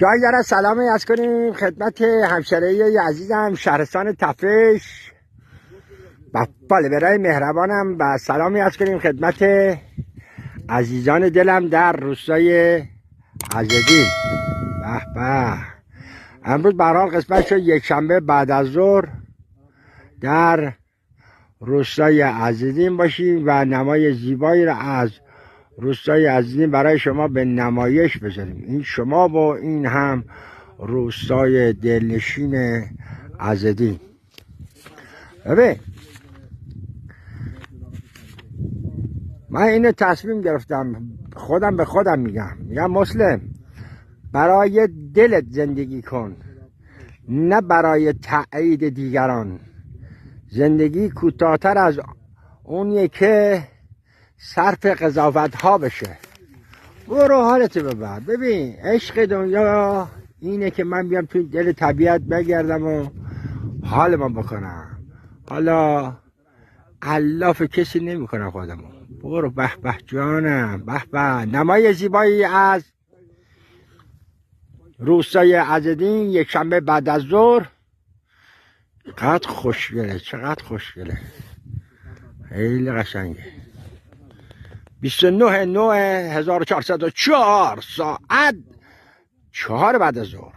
جای داره سلامی از کنیم خدمت همشهری عزیزم شهرستان تفش بله برای مهربانم و سلامی از کنیم خدمت عزیزان دلم در روستای عزدین. به به امروز به هر حال قسمت شد یک شنبه بعد از ظهر در روستای عزدین باشیم و نمای زیبایی را از روستای عزدین برای شما به نمایش بذاریم. این شما و این هم روستای دلنشین عزدین. ببین من اینو تصمیم گرفتم، خودم به خودم میگم مسلم برای دلت زندگی کن، نه برای تأیید دیگران. زندگی کوتاه‌تر از اونیه که صرف قضاوت ها بشه. برو حالتو ببر. ببین عشق دنیا اینه که من بیام توی دل طبیعت بگردم و حال من بکنم. حالا علاف کسی نمی کنم خودمو. برو به به جانم، به به. نمای زیبایی از روستای عزدین یک شنبه بعد از ظهر. چقدر خوشگله، چقدر خوشگله، خیلی قشنگه. 29/9/1404 ساعت 4 بعد از ظهر.